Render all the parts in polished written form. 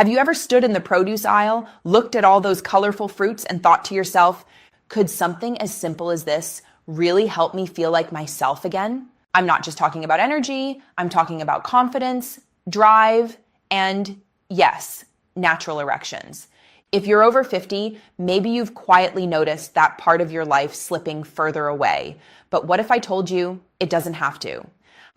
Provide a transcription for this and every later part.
Have you ever stood in the produce aisle, looked at all those colorful fruits, and thought to yourself, could something as simple as this really help me feel like myself again? I'm not just talking about energy, I'm talking about confidence, drive, and yes, natural erections. If you're over 50, maybe you've quietly noticed that part of your life slipping further away. But what if I told you it doesn't have to?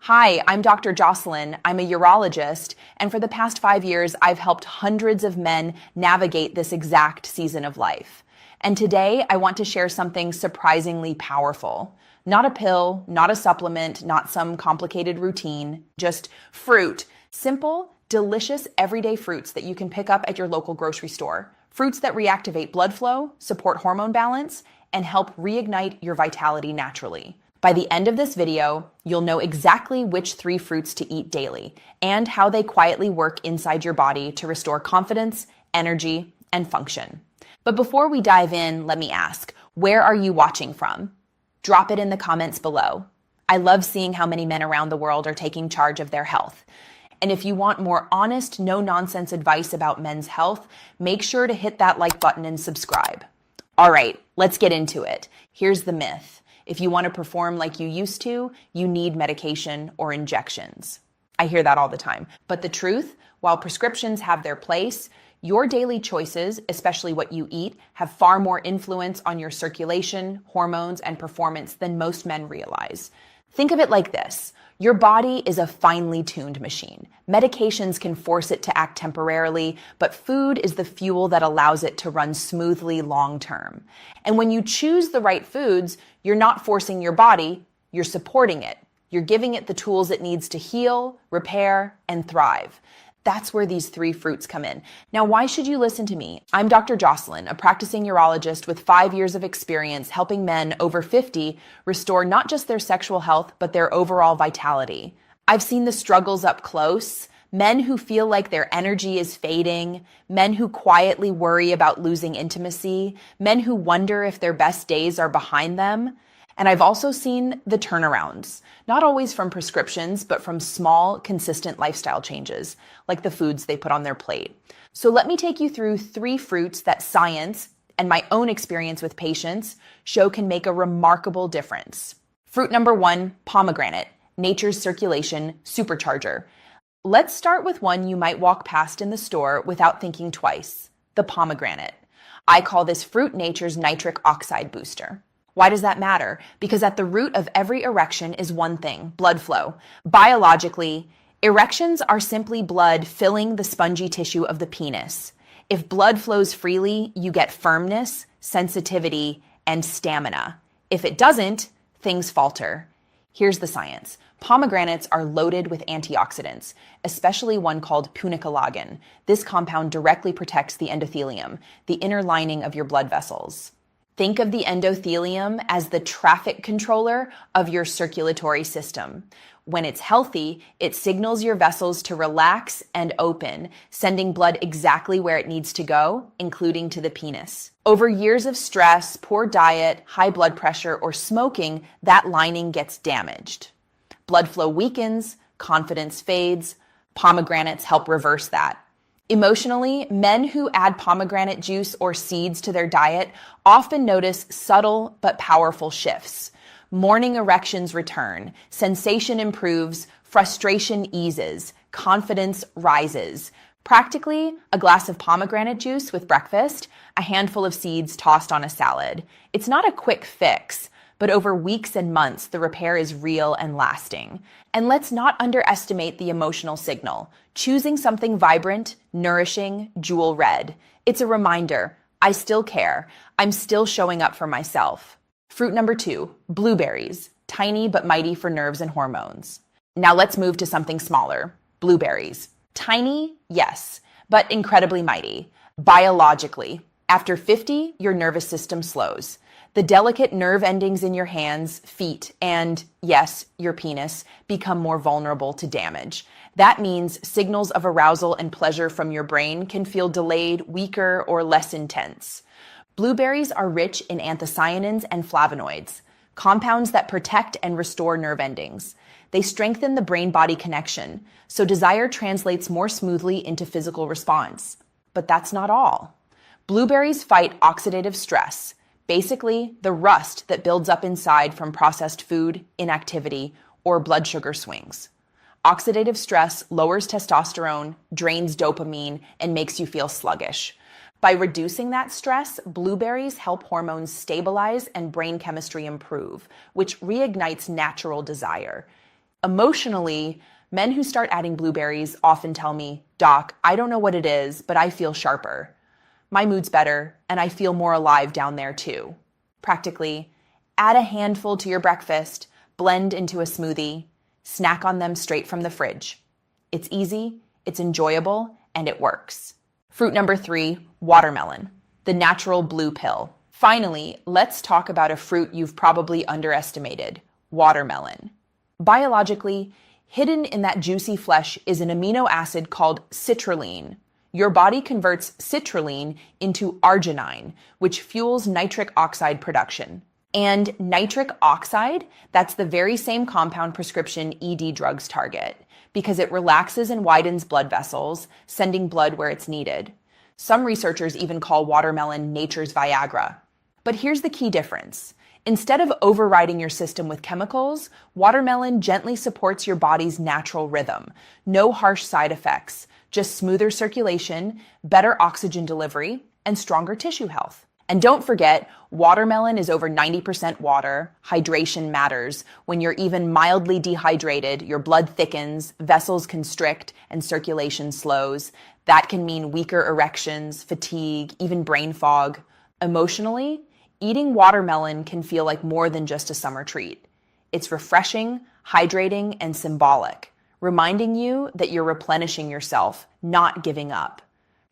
Hi, I'm Dr. Jocelyn. I'm a urologist, and for the past 5 years, I've helped hundreds of men navigate this exact season of life. And today, I want to share something surprisingly powerful. Not a pill, not a supplement, not some complicated routine, just fruit. Simple, delicious, everyday fruits that you can pick up at your local grocery store. Fruits that reactivate blood flow, support hormone balance, and help reignite your vitality naturally. By the end of this video, you'll know exactly which 3 fruits to eat daily and how they quietly work inside your body to restore confidence, energy, and function. But before we dive in, let me ask, where are you watching from? Drop it in the comments below. I love seeing how many men around the world are taking charge of their health. And if you want more honest, no-nonsense advice about men's health, make sure to hit that like button and subscribe. All right, let's get into it. Here's the myth. If you want to perform like you used to, you need medication or injections. I hear that all the time. But the truth, while prescriptions have their place, your daily choices, especially what you eat, have far more influence on your circulation, hormones, and performance than most men realize. Think of it like this. Your body is a finely tuned machine. Medications can force it to act temporarily, but food is the fuel that allows it to run smoothly long term. And when you choose the right foods, you're not forcing your body, you're supporting it. You're giving it the tools it needs to heal, repair, and thrive. That's where these 3 fruits come in. Now, why should you listen to me? I'm Dr. Jocelyn, a practicing urologist with 5 years of experience helping men over 50 restore not just their sexual health, but their overall vitality. I've seen the struggles up close, men who feel like their energy is fading, men who quietly worry about losing intimacy, men who wonder if their best days are behind them. And I've also seen the turnarounds, not always from prescriptions, but from small, consistent lifestyle changes, like the foods they put on their plate. So let me take you through 3 fruits that science and my own experience with patients show can make a remarkable difference. Fruit number 1, pomegranate, nature's circulation supercharger. Let's start with one you might walk past in the store without thinking twice, the pomegranate. I call this fruit nature's nitric oxide booster. Why does that matter? Because at the root of every erection is one thing, blood flow. Biologically, erections are simply blood filling the spongy tissue of the penis. If blood flows freely, you get firmness, sensitivity, and stamina. If it doesn't, things falter. Here's the science. Pomegranates are loaded with antioxidants, especially one called punicalagin. This compound directly protects the endothelium, the inner lining of your blood vessels. Think of the endothelium as the traffic controller of your circulatory system. When it's healthy, it signals your vessels to relax and open, sending blood exactly where it needs to go, including to the penis. Over years of stress, poor diet, high blood pressure, or smoking, that lining gets damaged. Blood flow weakens, confidence fades. Pomegranates help reverse that. Emotionally, men who add pomegranate juice or seeds to their diet often notice subtle but powerful shifts. Morning erections return, sensation improves, frustration eases, confidence rises. Practically, a glass of pomegranate juice with breakfast, a handful of seeds tossed on a salad. It's not a quick fix, but over weeks and months, the repair is real and lasting. And let's not underestimate the emotional signal. Choosing something vibrant, nourishing, jewel red. It's a reminder, I still care. I'm still showing up for myself. Fruit number 2, blueberries. Tiny but mighty for nerves and hormones. Now let's move to something smaller, blueberries. Tiny, yes, but incredibly mighty. Biologically, after 50, your nervous system slows. The delicate nerve endings in your hands, feet, and, yes, your penis become more vulnerable to damage. That means signals of arousal and pleasure from your brain can feel delayed, weaker, or less intense. Blueberries are rich in anthocyanins and flavonoids, compounds that protect and restore nerve endings. They strengthen the brain-body connection, so desire translates more smoothly into physical response. But that's not all. Blueberries fight oxidative stress, basically the rust that builds up inside from processed food, inactivity, or blood sugar swings. Oxidative stress lowers testosterone, drains dopamine, and makes you feel sluggish. By reducing that stress, blueberries help hormones stabilize and brain chemistry improve, which reignites natural desire. Emotionally, men who start adding blueberries often tell me, "Doc, I don't know what it is, but I feel sharper. My mood's better, and I feel more alive down there too." Practically, add a handful to your breakfast, blend into a smoothie, snack on them straight from the fridge. It's easy, it's enjoyable, and it works. Fruit number 3, watermelon, the natural blue pill. Finally, let's talk about a fruit you've probably underestimated, watermelon. Biologically, hidden in that juicy flesh is an amino acid called citrulline. Your body converts citrulline into arginine, which fuels nitric oxide production. And nitric oxide, that's the very same compound prescription ED drugs target, because it relaxes and widens blood vessels, sending blood where it's needed. Some researchers even call watermelon nature's Viagra. But here's the key difference. Instead of overriding your system with chemicals, watermelon gently supports your body's natural rhythm. No harsh side effects, just smoother circulation, better oxygen delivery, and stronger tissue health. And don't forget, watermelon is over 90% water. Hydration matters. When you're even mildly dehydrated, your blood thickens, vessels constrict, and circulation slows. That can mean weaker erections, fatigue, even brain fog. Emotionally, eating watermelon can feel like more than just a summer treat. It's refreshing, hydrating, and symbolic, reminding you that you're replenishing yourself, not giving up.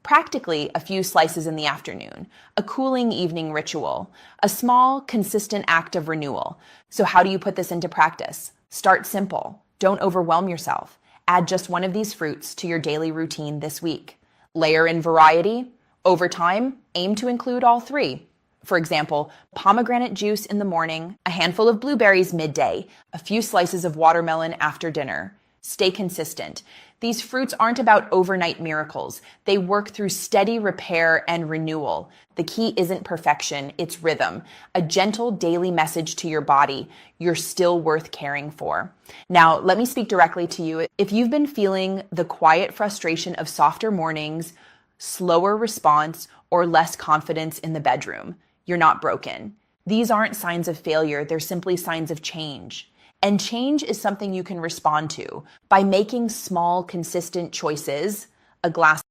Practically a few slices in the afternoon, a cooling evening ritual, a small, consistent act of renewal. So how do you put this into practice? Start simple. Don't overwhelm yourself. Add just one of these fruits to your daily routine this week. Layer in variety. Over time, aim to include all 3. For example, pomegranate juice in the morning, a handful of blueberries midday, a few slices of watermelon after dinner. Stay consistent. These fruits aren't about overnight miracles. They work through steady repair and renewal. The key isn't perfection, it's rhythm. A gentle daily message to your body. You're still worth caring for. Now, let me speak directly to you. If you've been feeling the quiet frustration of softer mornings, slower response, or less confidence in the bedroom, you're not broken. These aren't signs of failure, they're simply signs of change. And change is something you can respond to by making small, consistent choices, a glass